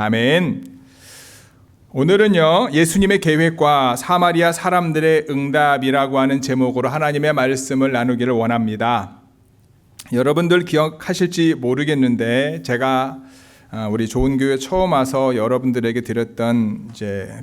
아멘. 오늘은요, 예수님의 계획과 사마리아 사람들의 응답이라고 하는 제목으로 하나님의 말씀을 나누기를 원합니다. 여러분들 기억하실지 모르겠는데 제가 우리 좋은 교회 처음 와서 여러분들에게 드렸던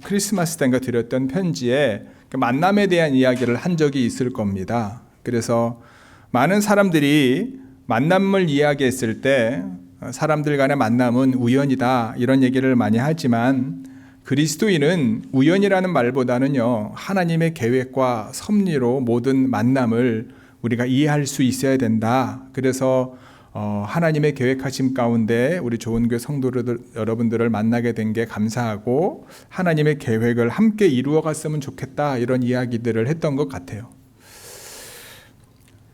크리스마스 때인가 드렸던 편지에 만남에 대한 이야기를 한 적이 있을 겁니다. 그래서 많은 사람들이 만남을 이야기했을 때 사람들 간의 만남은 우연이다 이런 얘기를 많이 하지만 그리스도인은 우연이라는 말보다는요, 하나님의 계획과 섭리로 모든 만남을 우리가 이해할 수 있어야 된다. 그래서 하나님의 계획하심 가운데 우리 좋은 교회 성도들 여러분들을 만나게 된 게 감사하고 하나님의 계획을 함께 이루어 갔으면 좋겠다 이런 이야기들을 했던 것 같아요.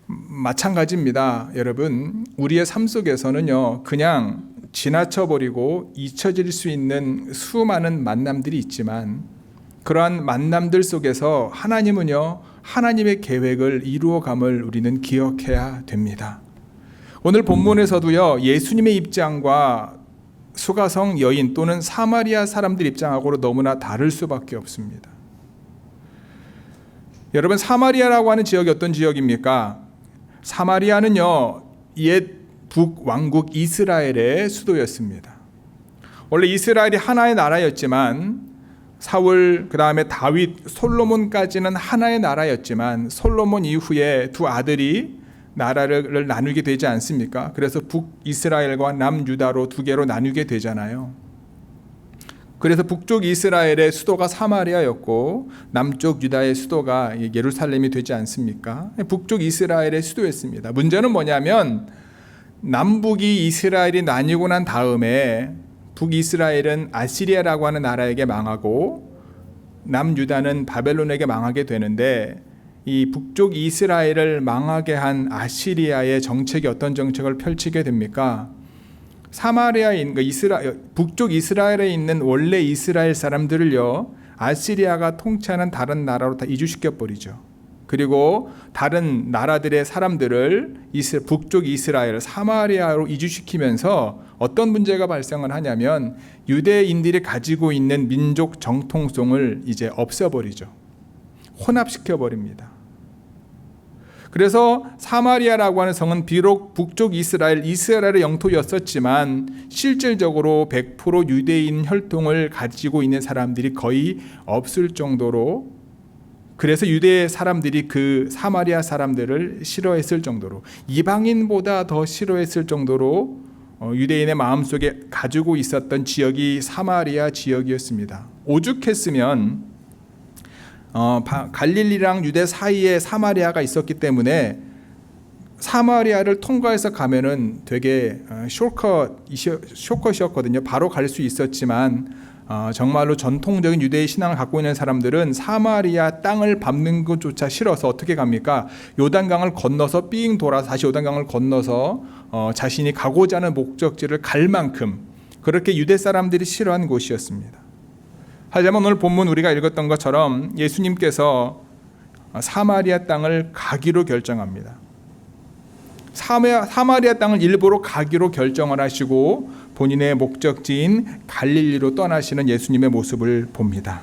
마찬가지입니다. 여러분, 우리의 삶 속에서는요, 그냥 지나쳐버리고 잊혀질 수 있는 수많은 만남들이 있지만 그러한 만남들 속에서 하나님은요, 하나님의 계획을 이루어감을 우리는 기억해야 됩니다. 오늘 본문에서도요, 예수님의 입장과 수가성 여인 또는 사마리아 사람들 입장하고는 너무나 다를 수밖에 없습니다. 여러분, 사마리아라고 하는 지역이 어떤 지역입니까? 사마리아는요, 옛 북왕국 이스라엘의 수도였습니다. 원래 이스라엘이 하나의 나라였지만 사울, 그 다음에 다윗, 솔로몬까지는 하나의 나라였지만 솔로몬 이후에 두 아들이 나라를 나누게 되지 않습니까? 그래서 북이스라엘과 남유다로 두 개로 나누게 되잖아요. 그래서 북쪽 이스라엘의 수도가 사마리아였고 남쪽 유다의 수도가 예루살렘이 되지 않습니까? 북쪽 이스라엘의 수도였습니다. 문제는 뭐냐면 남북이 이스라엘이 나뉘고 난 다음에 북이스라엘은 아시리아라고 하는 나라에게 망하고 남유다는 바벨론에게 망하게 되는데 이 북쪽 이스라엘을 망하게 한 아시리아의 정책이 어떤 정책을 펼치게 됩니까? 사마리아인 북쪽 이스라엘에 있는 원래 이스라엘 사람들을요, 아시리아가 통치하는 다른 나라로 다 이주시켜 버리죠. 그리고 다른 나라들의 사람들을 북쪽 이스라엘 사마리아로 이주시키면서 어떤 문제가 발생을 하냐면 유대인들이 가지고 있는 민족 정통성을 이제 없애버리죠. 혼합시켜 버립니다. 그래서 사마리아라고 하는 성은 비록 북쪽 이스라엘의 영토였었지만 실질적으로 100% 유대인 혈통을 가지고 있는 사람들이 거의 없을 정도로, 그래서 유대 사람들이 그 사마리아 사람들을 싫어했을 정도로, 이방인보다 더 싫어했을 정도로 유대인의 마음속에 가지고 있었던 지역이 사마리아 지역이었습니다. 오죽했으면 갈릴리랑 유대 사이에 사마리아가 있었기 때문에 사마리아를 통과해서 가면은 되게 쇼컷이었거든요. 바로 갈 수 있었지만 정말로 전통적인 유대의 신앙을 갖고 있는 사람들은 사마리아 땅을 밟는 것조차 싫어서 어떻게 갑니까? 요단강을 건너서 삥 돌아서 다시 요단강을 건너서 자신이 가고자 하는 목적지를 갈 만큼 그렇게 유대 사람들이 싫어한 곳이었습니다. 하지만 오늘 본문 우리가 읽었던 것처럼 예수님께서 사마리아 땅을 가기로 결정합니다. 사마리아 땅을 일부러 가기로 결정을 하시고 본인의 목적지인 갈릴리로 떠나시는 예수님의 모습을 봅니다.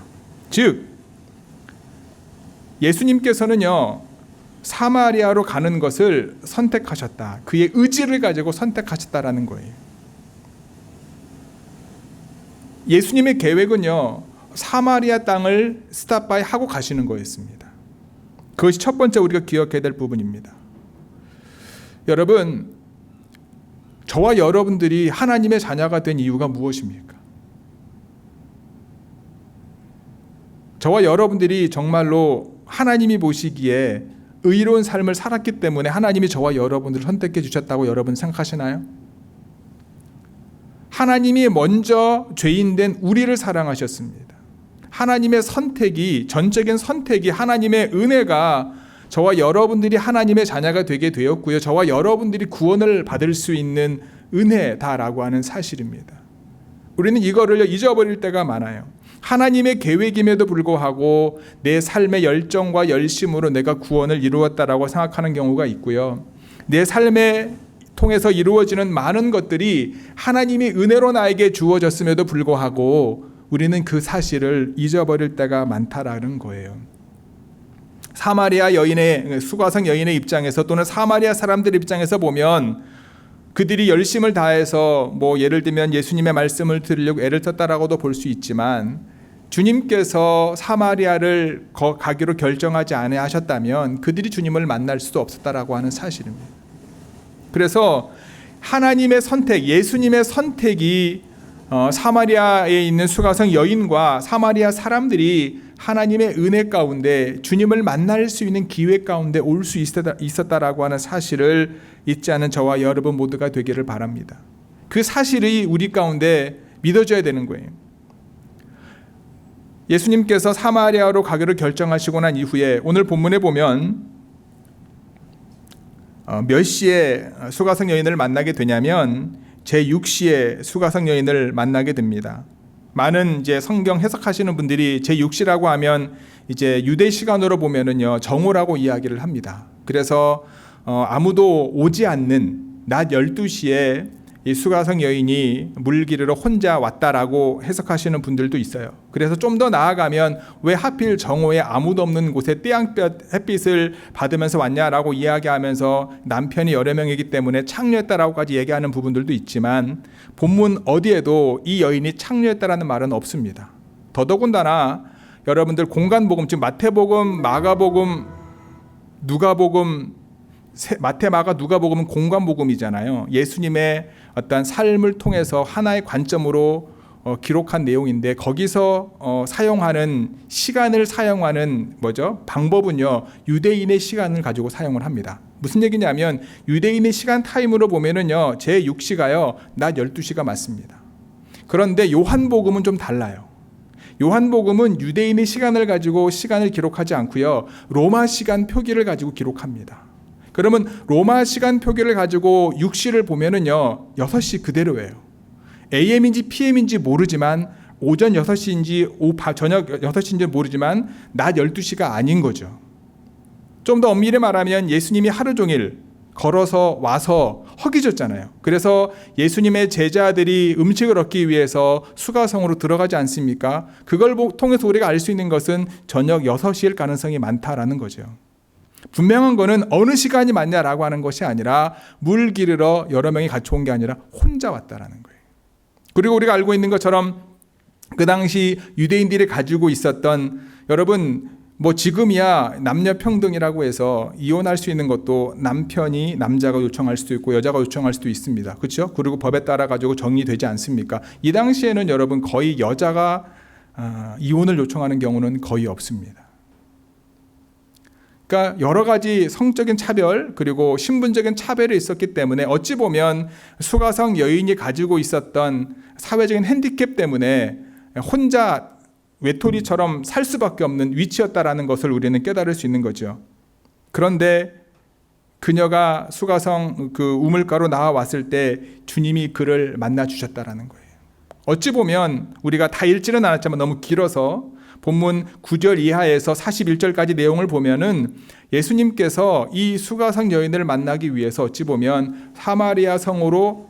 즉 예수님께서는요, 사마리아로 가는 것을 선택하셨다. 그의 의지를 가지고 선택하셨다라는 거예요. 예수님의 계획은요, 사마리아 땅을 스탑바이 하고 가시는 거였습니다. 그것이 첫 번째 우리가 기억해야 될 부분입니다. 여러분, 저와 여러분들이 하나님의 자녀가 된 이유가 무엇입니까? 저와 여러분들이 정말로 하나님이 보시기에 의로운 삶을 살았기 때문에 하나님이 저와 여러분들을 선택해 주셨다고 여러분 생각하시나요? 하나님이 먼저 죄인된 우리를 사랑하셨습니다. 하나님의 선택이, 전적인 선택이, 하나님의 은혜가 저와 여러분들이 하나님의 자녀가 되게 되었고요, 저와 여러분들이 구원을 받을 수 있는 은혜다라고 하는 사실입니다. 우리는 이거를 잊어버릴 때가 많아요. 하나님의 계획임에도 불구하고 내 삶의 열정과 열심으로 내가 구원을 이루었다라고 생각하는 경우가 있고요, 내 삶의 통해서 이루어지는 많은 것들이 하나님이 은혜로 나에게 주어졌음에도 불구하고 우리는 그 사실을 잊어버릴 때가 많다라는 거예요. 사마리아 여인의, 수가성 여인의 입장에서 또는 사마리아 사람들 입장에서 보면 그들이 열심을 다해서 예를 들면 예수님의 말씀을 들으려고 애를 썼다라고도 볼 수 있지만, 주님께서 사마리아를 가기로 결정하지 아니하셨다면 그들이 주님을 만날 수도 없었다라고 하는 사실입니다. 그래서 하나님의 선택, 예수님의 선택이 사마리아에 있는 수가성 여인과 사마리아 사람들이 하나님의 은혜 가운데 주님을 만날 수 있는 기회 가운데 올 수 있었다라고 하는 사실을 잊지 않은 저와 여러분 모두가 되기를 바랍니다. 그 사실이 우리 가운데 믿어져야 되는 거예요. 예수님께서 사마리아로 가기로 결정하시고 난 이후에 오늘 본문에 보면 몇 시에 수가성 여인을 만나게 되냐면 제6시에 수가성 여인을 만나게 됩니다. 많은 이제 성경 해석하시는 분들이 제6시라고 하면 이제 유대 시간으로 보면은요 정오라고 이야기를 합니다. 그래서 아무도 오지 않는 낮 12시에 이 수가성 여인이 물 기르러 혼자 왔다라고 해석하시는 분들도 있어요. 그래서 좀 더 나아가면 왜 하필 정오에 아무도 없는 곳에 태양볕 햇빛을 받으면서 왔냐라고 이야기하면서 남편이 여러 명이기 때문에 창녀했다라고까지 얘기하는 부분들도 있지만 본문 어디에도 이 여인이 창녀했다라는 말은 없습니다. 더더군다나 여러분들 공간복음, 즉 마태복음, 마가복음, 누가복음, 마태, 마가, 누가복음은 공간복음이잖아요. 예수님의 어떤 삶을 통해서 하나의 관점으로 기록한 내용인데 거기서 사용하는 시간을 사용하는 방법은요 유대인의 시간을 가지고 사용을 합니다. 무슨 얘기냐면 유대인의 시간 타임으로 보면은요 제6시가요 낮 12시가 맞습니다. 그런데 요한복음은 좀 달라요. 요한복음은 유대인의 시간을 가지고 시간을 기록하지 않고요 로마 시간 표기를 가지고 기록합니다. 그러면 로마 시간 표기를 가지고 6시를 보면은요 6시 그대로예요. AM인지 PM인지 모르지만 오전 6시인지 저녁 6시인지 모르지만 낮 12시가 아닌 거죠. 좀 더 엄밀히 말하면 예수님이 하루 종일 걸어서 와서 허기졌잖아요. 그래서 예수님의 제자들이 음식을 얻기 위해서 수가성으로 들어가지 않습니까? 그걸 통해서 우리가 알 수 있는 것은 저녁 6시일 가능성이 많다라는 거죠. 분명한 거는 어느 시간이 맞냐라고 하는 것이 아니라 물 기르러 여러 명이 같이 온 게 아니라 혼자 왔다라는 거예요. 그리고 우리가 알고 있는 것처럼 그 당시 유대인들이 가지고 있었던, 여러분 지금이야 남녀 평등이라고 해서 이혼할 수 있는 것도 남편이 남자가 요청할 수도 있고 여자가 요청할 수도 있습니다. 그렇죠? 그리고 법에 따라 가지고 정리되지 않습니까? 이 당시에는 여러분 거의 여자가 이혼을 요청하는 경우는 거의 없습니다. 그러니까 여러 가지 성적인 차별 그리고 신분적인 차별이 있었기 때문에 어찌 보면 수가성 여인이 가지고 있었던 사회적인 핸디캡 때문에 혼자 외톨이처럼 살 수밖에 없는 위치였다라는 것을 우리는 깨달을 수 있는 거죠. 그런데 그녀가 수가성 그 우물가로 나와왔을 때 주님이 그를 만나 주셨다라는 거예요. 어찌 보면 우리가 다 읽지는 않았지만 너무 길어서 본문 9절 이하에서 41절까지 내용을 보면은 예수님께서 이 수가성 여인을 만나기 위해서 어찌 보면 사마리아 성으로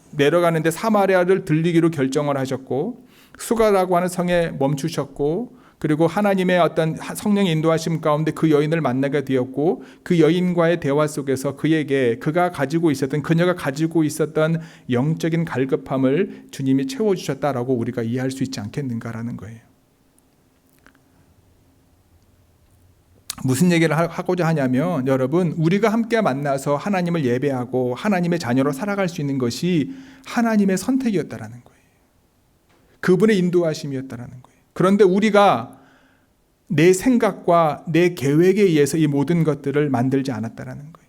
내려가는데 사마리아를 들리기로 결정을 하셨고 수가라고 하는 성에 멈추셨고 그리고 하나님의 어떤 성령의 인도하심 가운데 그 여인을 만나게 되었고 그 여인과의 대화 속에서 그녀가 가지고 있었던 영적인 갈급함을 주님이 채워주셨다라고 우리가 이해할 수 있지 않겠는가라는 거예요. 무슨 얘기를 하고자 하냐면 여러분 우리가 함께 만나서 하나님을 예배하고 하나님의 자녀로 살아갈 수 있는 것이 하나님의 선택이었다라는 거예요. 그분의 인도하심이었다라는 거예요. 그런데 우리가 내 생각과 내 계획에 의해서 이 모든 것들을 만들지 않았다라는 거예요.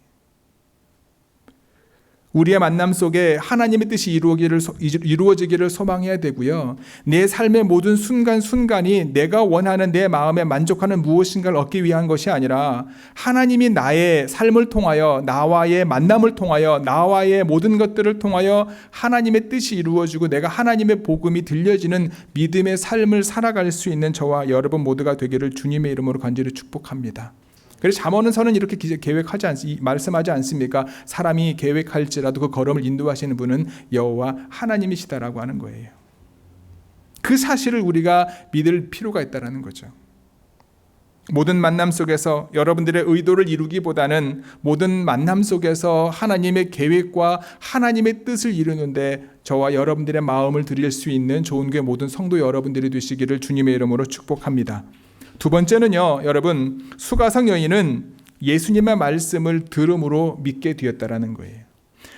우리의 만남 속에 하나님의 뜻이 이루어지기를 소망해야 되고요. 내 삶의 모든 순간순간이 내가 원하는 내 마음에 만족하는 무엇인가를 얻기 위한 것이 아니라 하나님이 나의 삶을 통하여 나와의 만남을 통하여 나와의 모든 것들을 통하여 하나님의 뜻이 이루어지고 내가 하나님의 복음이 들려지는 믿음의 삶을 살아갈 수 있는 저와 여러분 모두가 되기를 주님의 이름으로 간절히 축복합니다. 그래서 잠언서는 이렇게 말씀하지 않습니까? 사람이 계획할지라도 그 걸음을 인도하시는 분은 여호와 하나님이시다라고 하는 거예요. 그 사실을 우리가 믿을 필요가 있다는 거죠. 모든 만남 속에서 여러분들의 의도를 이루기보다는 모든 만남 속에서 하나님의 계획과 하나님의 뜻을 이루는데 저와 여러분들의 마음을 드릴 수 있는 좋은교회 모든 성도 여러분들이 되시기를 주님의 이름으로 축복합니다. 두 번째는요, 여러분, 수가성 여인은 예수님의 말씀을 들음으로 믿게 되었다라는 거예요.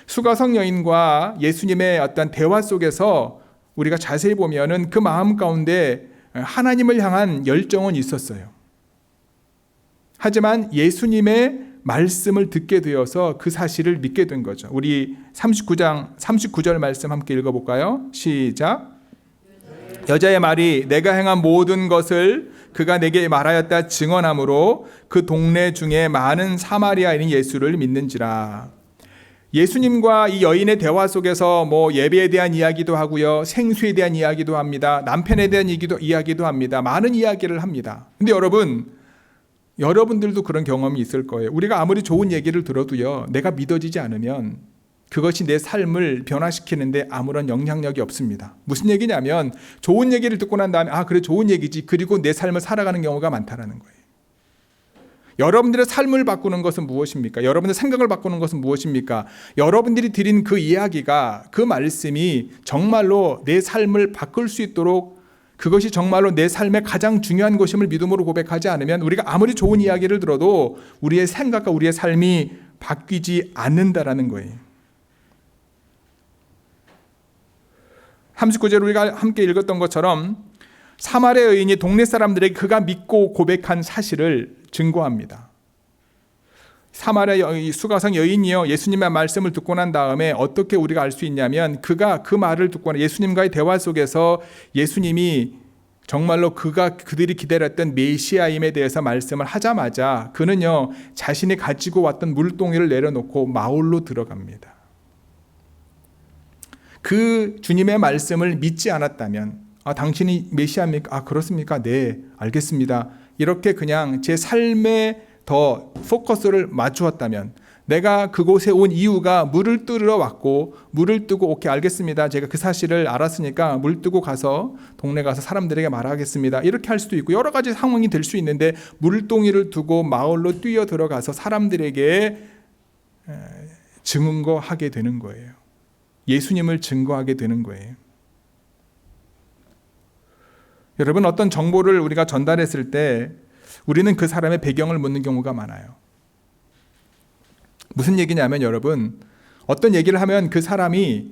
수가성 여인과 예수님의 어떤 대화 속에서 우리가 자세히 보면은 그 마음 가운데 하나님을 향한 열정은 있었어요. 하지만 예수님의 말씀을 듣게 되어서 그 사실을 믿게 된 거죠. 우리 39절 말씀 함께 읽어볼까요? 시작. 여자의 말이 내가 행한 모든 것을 그가 내게 말하였다 증언하므로 그 동네 중에 많은 사마리아인이 예수를 믿는지라. 예수님과 이 여인의 대화 속에서 예배에 대한 이야기도 하고요, 생수에 대한 이야기도 합니다, 남편에 대한 이야기도 합니다. 많은 이야기를 합니다. 근데 여러분들도 그런 경험이 있을 거예요. 우리가 아무리 좋은 얘기를 들어도요, 내가 믿어지지 않으면 그것이 내 삶을 변화시키는데 아무런 영향력이 없습니다. 무슨 얘기냐면 좋은 얘기를 듣고 난 다음에 그래 좋은 얘기지, 그리고 내 삶을 살아가는 경우가 많다라는 거예요. 여러분들의 삶을 바꾸는 것은 무엇입니까? 여러분들의 생각을 바꾸는 것은 무엇입니까? 여러분들이 드린 그 이야기가, 그 말씀이 정말로 내 삶을 바꿀 수 있도록, 그것이 정말로 내 삶의 가장 중요한 것임을 믿음으로 고백하지 않으면 우리가 아무리 좋은 이야기를 들어도 우리의 생각과 우리의 삶이 바뀌지 않는다라는 거예요. 39절 우리가 함께 읽었던 것처럼 사마리아 여인이 동네 사람들에게 그가 믿고 고백한 사실을 증거합니다. 사마리아 수가성 여인이요, 예수님의 말씀을 듣고 난 다음에 어떻게 우리가 알 수 있냐면 그가 그 말을 듣고 예수님과의 대화 속에서 예수님이 정말로 그들이 기다렸던 메시아임에 대해서 말씀을 하자마자 그는요, 자신이 가지고 왔던 물동이를 내려놓고 마을로 들어갑니다. 그 주님의 말씀을 믿지 않았다면 당신이 메시아입니까? 그렇습니까? 네, 알겠습니다. 이렇게 그냥 제 삶에 더 포커스를 맞추었다면, 내가 그곳에 온 이유가 물을 뜨러 왔고 물을 뜨고 오케이 알겠습니다, 제가 그 사실을 알았으니까 물 뜨고 가서 동네 가서 사람들에게 말하겠습니다, 이렇게 할 수도 있고 여러 가지 상황이 될 수 있는데 물동이를 두고 마을로 뛰어 들어가서 사람들에게 증거하게 되는 거예요. 예수님을 증거하게 되는 거예요. 여러분, 어떤 정보를 우리가 전달했을 때 우리는 그 사람의 배경을 묻는 경우가 많아요. 무슨 얘기냐면 여러분, 어떤 얘기를 하면 그 사람이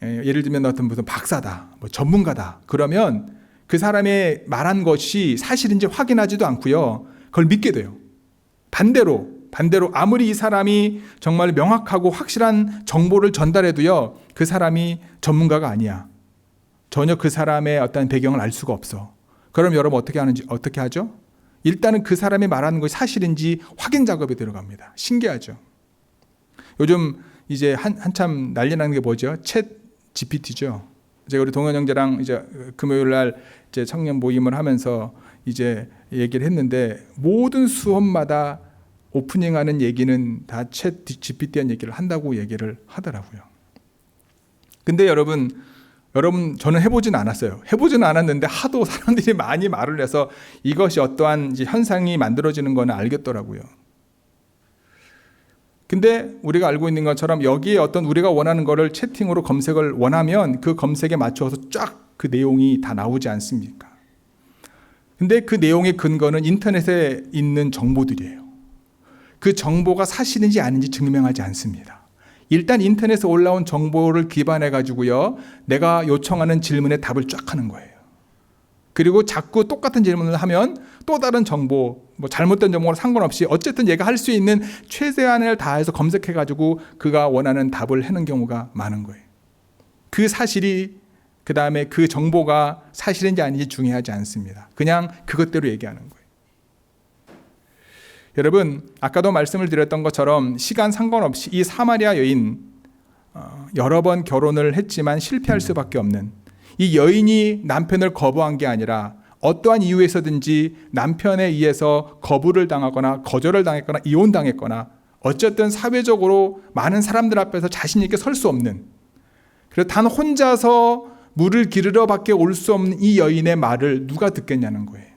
예를 들면 어떤 무슨 박사다, 전문가다, 그러면 그 사람의 말한 것이 사실인지 확인하지도 않고요, 그걸 믿게 돼요. 반대로 아무리 이 사람이 정말 명확하고 확실한 정보를 전달해도요, 그 사람이 전문가가 아니야, 전혀 그 사람의 어떤 배경을 알 수가 없어. 그럼 여러분 어떻게 하죠? 일단은 그 사람이 말하는 것이 사실인지 확인 작업에 들어갑니다. 신기하죠? 요즘 이제 한참 난리 나는 게 뭐죠? 챗 GPT죠. 제가 우리 동현 형제랑 이제 금요일 날 이제 청년 모임을 하면서 이제 얘기를 했는데, 모든 수업마다 오프닝하는 얘기는 다 챗 GPT한 얘기를 한다고 얘기를 하더라고요. 근데 여러분 저는 해보진 않았어요. 해보진 않았는데 하도 사람들이 많이 말을 해서 이것이 어떠한 이제 현상이 만들어지는 거는 알겠더라고요. 근데 우리가 알고 있는 것처럼 여기에 어떤 우리가 원하는 거를 채팅으로 검색을 원하면 그 검색에 맞춰서 쫙 그 내용이 다 나오지 않습니까? 근데 그 내용의 근거는 인터넷에 있는 정보들이에요. 그 정보가 사실인지 아닌지 증명하지 않습니다. 일단 인터넷에 올라온 정보를 기반해 가지고요, 내가 요청하는 질문에 답을 쫙 하는 거예요. 그리고 자꾸 똑같은 질문을 하면 또 다른 정보, 잘못된 정보랑 상관없이 어쨌든 얘가 할 수 있는 최대한을 다해서 검색해 가지고 그가 원하는 답을 하는 경우가 많은 거예요. 그 사실이, 그 다음에 그 정보가 사실인지 아닌지 중요하지 않습니다. 그냥 그것대로 얘기하는 거예요. 여러분, 아까도 말씀을 드렸던 것처럼 시간 상관없이 이 사마리아 여인, 여러 번 결혼을 했지만 실패할 수밖에 없는 이 여인이 남편을 거부한 게 아니라 어떠한 이유에서든지 남편에 의해서 거부를 당하거나 거절을 당했거나 이혼당했거나 어쨌든 사회적으로 많은 사람들 앞에서 자신 있게 설 수 없는, 그래서 단 혼자서 물을 기르러 밖에 올 수 없는 이 여인의 말을 누가 듣겠냐는 거예요.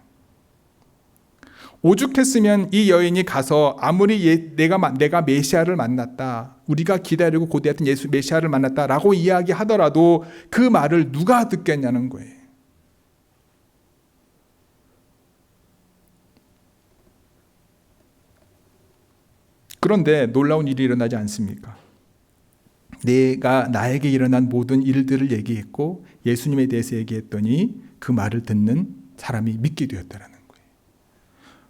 오죽했으면 이 여인이 가서 아무리 내가 메시아를 만났다, 우리가 기다리고 고대했던 예수 메시아를 만났다라고 이야기하더라도 그 말을 누가 듣겠냐는 거예요. 그런데 놀라운 일이 일어나지 않습니까? 나에게 일어난 모든 일들을 얘기했고 예수님에 대해서 얘기했더니 그 말을 듣는 사람이 믿게 되었다라는 거예요.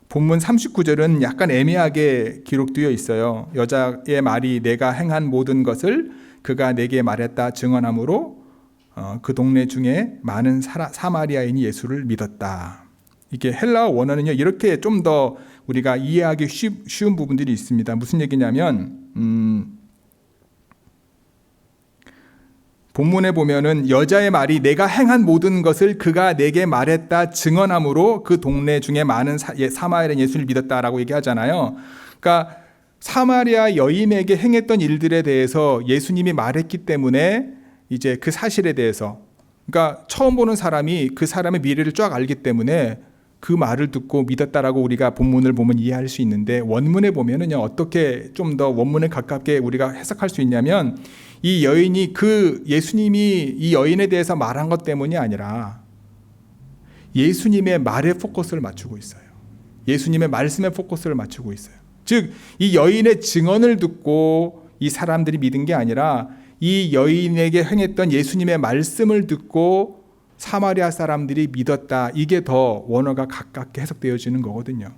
본문 39절은 약간 애매하게 기록되어 있어요. 여자의 말이 내가 행한 모든 것을 그가 내게 말했다 증언함으로 그 동네 중에 많은 사마리아인이 예수를 믿었다. 이게 헬라어 원어는요, 이렇게 좀 더 우리가 이해하기 쉬운 부분들이 있습니다. 무슨 얘기냐면 본문에 보면은 여자의 말이 내가 행한 모든 것을 그가 내게 말했다 증언함으로 그 동네 중에 많은 사마리아인 예수를 믿었다라고 얘기하잖아요. 그러니까 사마리아 여인에게 행했던 일들에 대해서 예수님이 말했기 때문에 이제 그 사실에 대해서, 그러니까 처음 보는 사람이 그 사람의 미래를 쫙 알기 때문에 그 말을 듣고 믿었다라고 우리가 본문을 보면 이해할 수 있는데, 원문에 보면은요, 어떻게 좀 더 원문에 가깝게 우리가 해석할 수 있냐면, 이 여인이 예수님이 이 여인에 대해서 말한 것 때문이 아니라 예수님의 말에 포커스를 맞추고 있어요. 예수님의 말씀에 포커스를 맞추고 있어요. 즉, 이 여인의 증언을 듣고 이 사람들이 믿은 게 아니라 이 여인에게 행했던 예수님의 말씀을 듣고 사마리아 사람들이 믿었다. 이게 더 원어가 가깝게 해석되어지는 거거든요.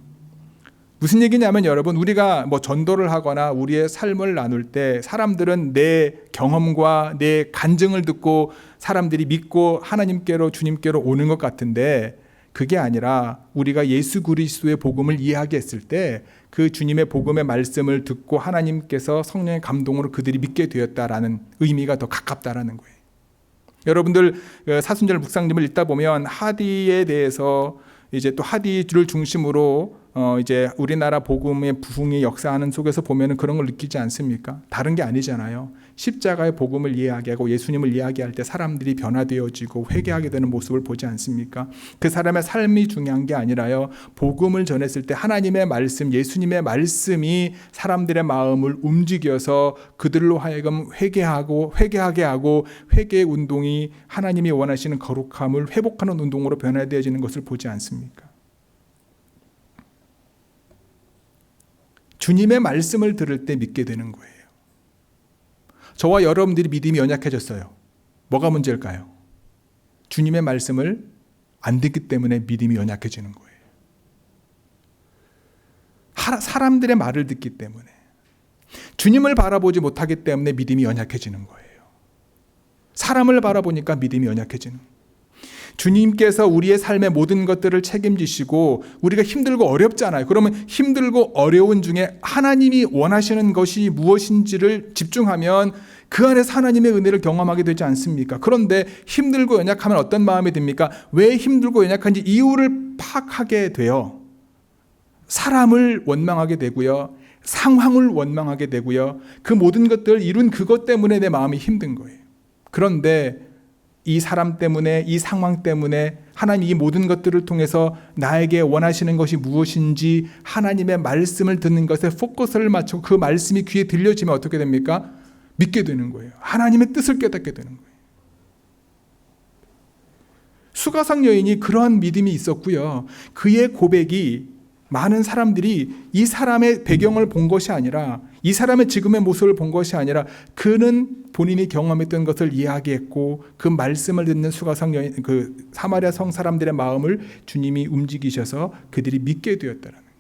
무슨 얘기냐면 여러분, 우리가 전도를 하거나 우리의 삶을 나눌 때 사람들은 내 경험과 내 간증을 듣고 사람들이 믿고 하나님께로, 주님께로 오는 것 같은데, 그게 아니라 우리가 예수 그리스도의 복음을 이해하게 했을 때 그 주님의 복음의 말씀을 듣고 하나님께서 성령의 감동으로 그들이 믿게 되었다라는 의미가 더 가깝다라는 거예요. 여러분들 사순절 묵상집을 읽다 보면 하디에 대해서 이제 또 하디를 중심으로 이제 우리나라 복음의 부흥이 역사하는 속에서 보면은 그런 걸 느끼지 않습니까? 다른 게 아니잖아요. 십자가의 복음을 이야기하고 예수님을 이야기할 때 사람들이 변화되어지고 회개하게 되는 모습을 보지 않습니까? 그 사람의 삶이 중요한 게 아니라요, 복음을 전했을 때 하나님의 말씀, 예수님의 말씀이 사람들의 마음을 움직여서 그들로 하여금 회개하게 하고 회개의 운동이 하나님이 원하시는 거룩함을 회복하는 운동으로 변화되어지는 것을 보지 않습니까? 주님의 말씀을 들을 때 믿게 되는 거예요. 저와 여러분들이 믿음이 연약해졌어요. 뭐가 문제일까요? 주님의 말씀을 안 듣기 때문에 믿음이 연약해지는 거예요. 사람들의 말을 듣기 때문에, 주님을 바라보지 못하기 때문에 믿음이 연약해지는 거예요. 사람을 바라보니까 믿음이 연약해지는 거예요. 주님께서 우리의 삶의 모든 것들을 책임지시고 우리가 힘들고 어렵잖아요. 그러면 힘들고 어려운 중에 하나님이 원하시는 것이 무엇인지를 집중하면 그 안에서 하나님의 은혜를 경험하게 되지 않습니까? 그런데 힘들고 연약하면 어떤 마음이 듭니까? 왜 힘들고 연약한지 이유를 파악하게 돼요. 사람을 원망하게 되고요, 상황을 원망하게 되고요, 그 모든 것들을 이룬 그것 때문에 내 마음이 힘든 거예요. 그런데 이 사람 때문에, 이 상황 때문에 하나님 이 모든 것들을 통해서 나에게 원하시는 것이 무엇인지 하나님의 말씀을 듣는 것에 포커스를 맞추고 그 말씀이 귀에 들려지면 어떻게 됩니까? 믿게 되는 거예요. 하나님의 뜻을 깨닫게 되는 거예요. 수가상 여인이 그러한 믿음이 있었고요, 그의 고백이 많은 사람들이 이 사람의 배경을 본 것이 아니라, 이 사람의 지금의 모습을 본 것이 아니라 그는 본인이 경험했던 것을 이야기했고 그 말씀을 듣는 수가성 여인, 그 사마리아 성 사람들의 마음을 주님이 움직이셔서 그들이 믿게 되었다는 거예요.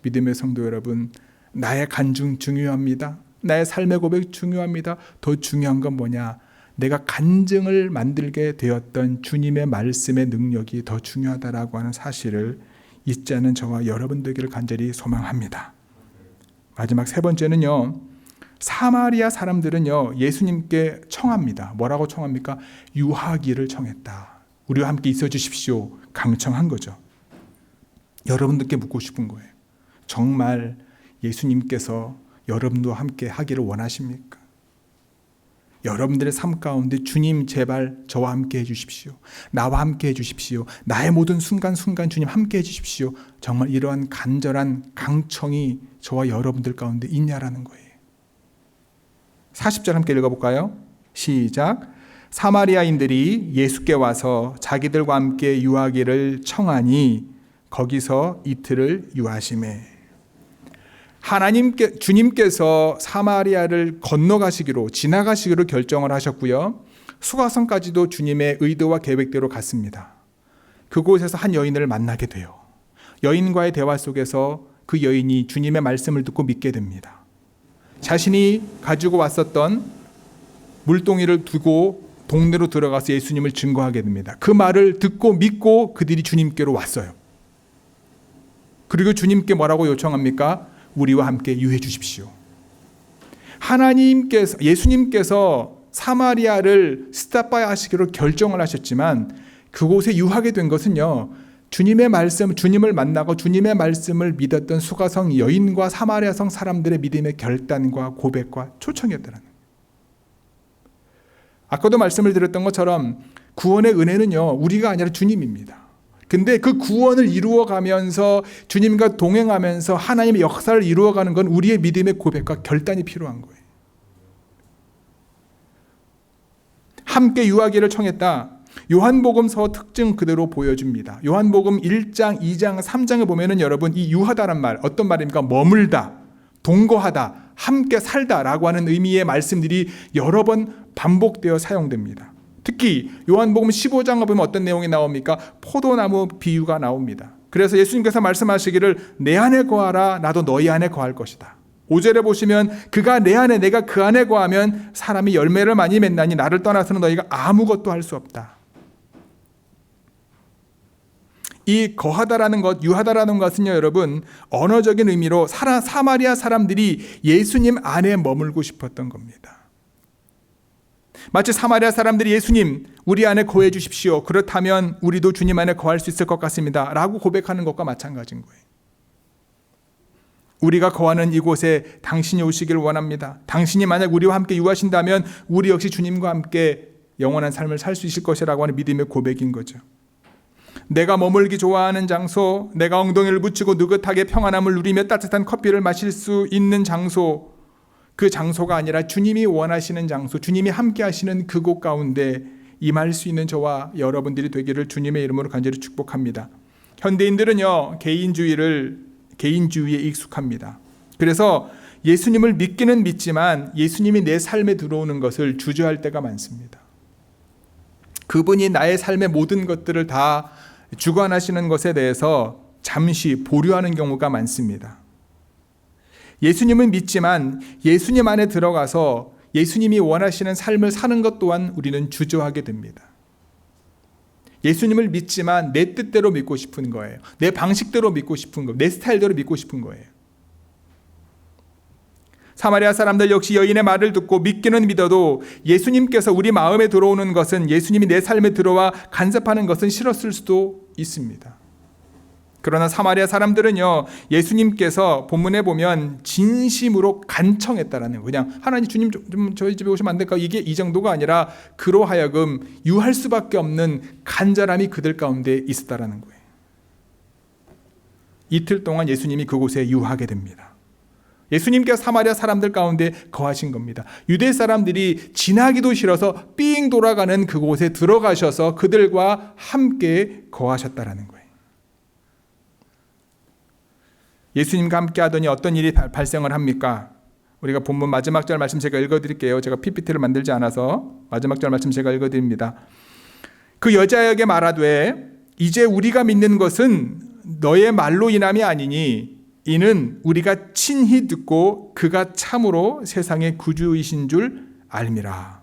믿음의 성도 여러분, 나의 간증 중요합니다. 나의 삶의 고백 중요합니다. 더 중요한 건 뭐냐? 내가 간증을 만들게 되었던 주님의 말씀의 능력이 더 중요하다라고 하는 사실을 잊지 않은 저와 여러분 되기를 간절히 소망합니다. 마지막 세 번째는요, 사마리아 사람들은요 예수님께 청합니다. 뭐라고 청합니까? 유하기를 청했다. 우리와 함께 있어 주십시오. 강청한 거죠. 여러분들께 묻고 싶은 거예요. 정말 예수님께서 여러분과 함께 하기를 원하십니까? 여러분들의 삶 가운데 주님 제발 저와 함께 해주십시오. 나와 함께 해주십시오. 나의 모든 순간순간 주님 함께 해주십시오. 정말 이러한 간절한 강청이 저와 여러분들 가운데 있냐라는 거예요. 40절 함께 읽어볼까요? 시작. 사마리아인들이 예수께 와서 자기들과 함께 유하기를 청하니 거기서 이틀을 유하시매. 주님께서 사마리아를 건너가시기로 지나가시기로 결정을 하셨고요. 수가성까지도 주님의 의도와 계획대로 갔습니다. 그곳에서 한 여인을 만나게 돼요. 여인과의 대화 속에서 그 여인이 주님의 말씀을 듣고 믿게 됩니다. 자신이 가지고 왔었던 물동이를 두고 동네로 들어가서 예수님을 증거하게 됩니다. 그 말을 듣고 믿고 그들이 주님께로 왔어요. 그리고 주님께 뭐라고 요청합니까? 우리와 함께 유해 주십시오. 예수님께서 사마리아를 스탑바야 하시기로 결정을 하셨지만 그곳에 유하게 된 것은요, 주님의 말씀, 주님을 만나고 주님의 말씀을 믿었던 수가성 여인과 사마리아성 사람들의 믿음의 결단과 고백과 초청이었다는 거예요. 아까도 말씀을 드렸던 것처럼 구원의 은혜는요, 우리가 아니라 주님입니다. 근데 그 구원을 이루어가면서 주님과 동행하면서 하나님의 역사를 이루어가는 건 우리의 믿음의 고백과 결단이 필요한 거예요. 함께 유하기를 청했다. 요한복음서 특징 그대로 보여줍니다. 요한복음 1장, 2장, 3장에 보면은 여러분 이 유하다란 말 어떤 말입니까? 머물다, 동거하다, 함께 살다라고 하는 의미의 말씀들이 여러 번 반복되어 사용됩니다. 특히 요한복음 15장을 보면 어떤 내용이 나옵니까? 포도나무 비유가 나옵니다. 그래서 예수님께서 말씀하시기를 내 안에 거하라 나도 너희 안에 거할 것이다. 5절에 보시면 그가 내 안에 내가 그 안에 거하면 사람이 열매를 많이 맺나니 나를 떠나서는 너희가 아무것도 할 수 없다. 이 거하다라는 것, 유하다라는 것은요, 여러분 언어적인 의미로 사마리아 사람들이 예수님 안에 머물고 싶었던 겁니다. 마치 사마리아 사람들이 예수님 우리 안에 거해 주십시오. 그렇다면 우리도 주님 안에 거할 수 있을 것 같습니다 라고 고백하는 것과 마찬가지인 거예요. 우리가 거하는 이곳에 당신이 오시길 원합니다. 당신이 만약 우리와 함께 유하신다면 우리 역시 주님과 함께 영원한 삶을 살 수 있을 것이라고 하는 믿음의 고백인 거죠. 내가 머물기 좋아하는 장소, 내가 엉덩이를 붙이고 느긋하게 평안함을 누리며 따뜻한 커피를 마실 수 있는 장소, 그 장소가 아니라 주님이 원하시는 장소, 주님이 함께 하시는 그곳 가운데 임할 수 있는 저와 여러분들이 되기를 주님의 이름으로 간절히 축복합니다. 현대인들은요, 개인주의에 익숙합니다. 그래서 예수님을 믿기는 믿지만 예수님이 내 삶에 들어오는 것을 주저할 때가 많습니다. 그분이 나의 삶의 모든 것들을 다 주관하시는 것에 대해서 잠시 보류하는 경우가 많습니다. 예수님은 믿지만 예수님 안에 들어가서 예수님이 원하시는 삶을 사는 것 또한 우리는 주저하게 됩니다. 예수님을 믿지만 내 뜻대로 믿고 싶은 거예요. 내 방식대로 믿고 싶은 거예요. 내 스타일대로 믿고 싶은 거예요. 사마리아 사람들 역시 여인의 말을 듣고 믿기는 믿어도 예수님께서 우리 마음에 들어오는 것은, 예수님이 내 삶에 들어와 간섭하는 것은 싫었을 수도 있습니다. 그러나 사마리아 사람들은요, 예수님께서 본문에 보면 진심으로 간청했다라는 거예요. 그냥 하나님 주님 좀 저희 집에 오시면 안 될까요? 이게 이 정도가 아니라 그로 하여금 유할 수밖에 없는 간절함이 그들 가운데 있었다라는 거예요. 이틀 동안 예수님이 그곳에 유하게 됩니다. 예수님께서 사마리아 사람들 가운데 거하신 겁니다. 유대 사람들이 지나기도 싫어서 삥 돌아가는 그곳에 들어가셔서 그들과 함께 거하셨다라는 거예요. 예수님과 함께 하더니 어떤 일이 발생을 합니까? 우리가 본문 마지막 절 말씀 제가 읽어드릴게요. 제가 PPT를 만들지 않아서 마지막 절 말씀 제가 읽어드립니다. 그 여자에게 말하되 이제 우리가 믿는 것은 너의 말로 인함이 아니니 이는 우리가 친히 듣고 그가 참으로 세상의 구주이신 줄 알미라.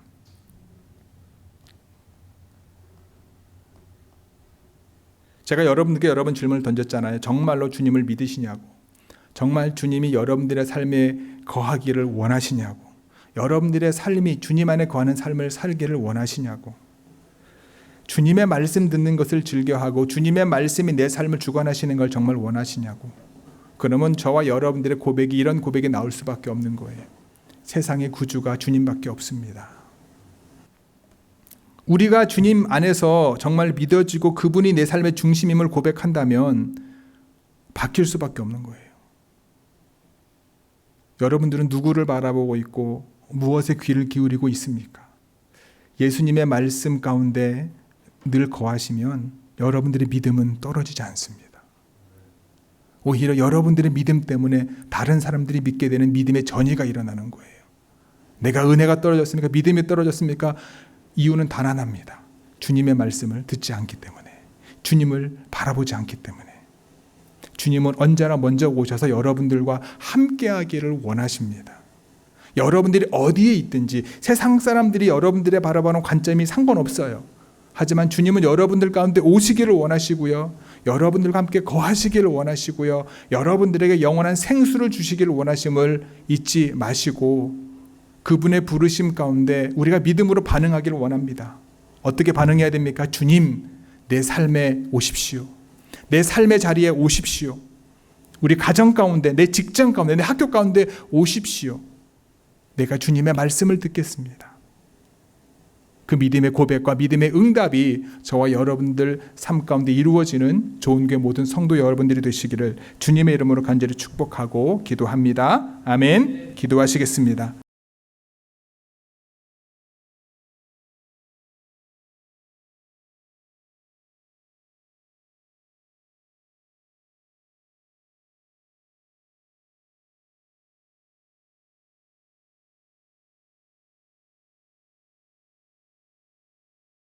제가 여러분들께 여러 번 질문을 던졌잖아요. 정말로 주님을 믿으시냐고. 정말 주님이 여러분들의 삶에 거하기를 원하시냐고. 여러분들의 삶이 주님 안에 거하는 삶을 살기를 원하시냐고. 주님의 말씀 듣는 것을 즐겨하고 주님의 말씀이 내 삶을 주관하시는 걸 정말 원하시냐고. 그러면 저와 여러분들의 고백이 이런 고백이 나올 수밖에 없는 거예요. 세상의 구주가 주님밖에 없습니다. 우리가 주님 안에서 정말 믿어지고 그분이 내 삶의 중심임을 고백한다면 바뀔 수밖에 없는 거예요. 여러분들은 누구를 바라보고 있고 무엇에 귀를 기울이고 있습니까? 예수님의 말씀 가운데 늘 거하시면 여러분들의 믿음은 떨어지지 않습니다. 오히려 여러분들의 믿음 때문에 다른 사람들이 믿게 되는 믿음의 전이가 일어나는 거예요. 내가 은혜가 떨어졌습니까? 믿음이 떨어졌습니까? 이유는 단 하나입니다. 주님의 말씀을 듣지 않기 때문에, 주님을 바라보지 않기 때문에. 주님은 언제나 먼저 오셔서 여러분들과 함께하기를 원하십니다. 여러분들이 어디에 있든지 세상 사람들이 여러분들의 바라보는 관점이 상관없어요. 하지만 주님은 여러분들 가운데 오시기를 원하시고요. 여러분들과 함께 거하시기를 원하시고요. 여러분들에게 영원한 생수를 주시기를 원하심을 잊지 마시고 그분의 부르심 가운데 우리가 믿음으로 반응하기를 원합니다. 어떻게 반응해야 됩니까? 주님, 내 삶에 오십시오. 내 삶의 자리에 오십시오. 우리 가정 가운데, 내 직장 가운데, 내 학교 가운데 오십시오. 내가 주님의 말씀을 듣겠습니다. 그 믿음의 고백과 믿음의 응답이 저와 여러분들 삶 가운데 이루어지는 좋은 교회 모든 성도 여러분들이 되시기를 주님의 이름으로 간절히 축복하고 기도합니다. 아멘. 기도하시겠습니다.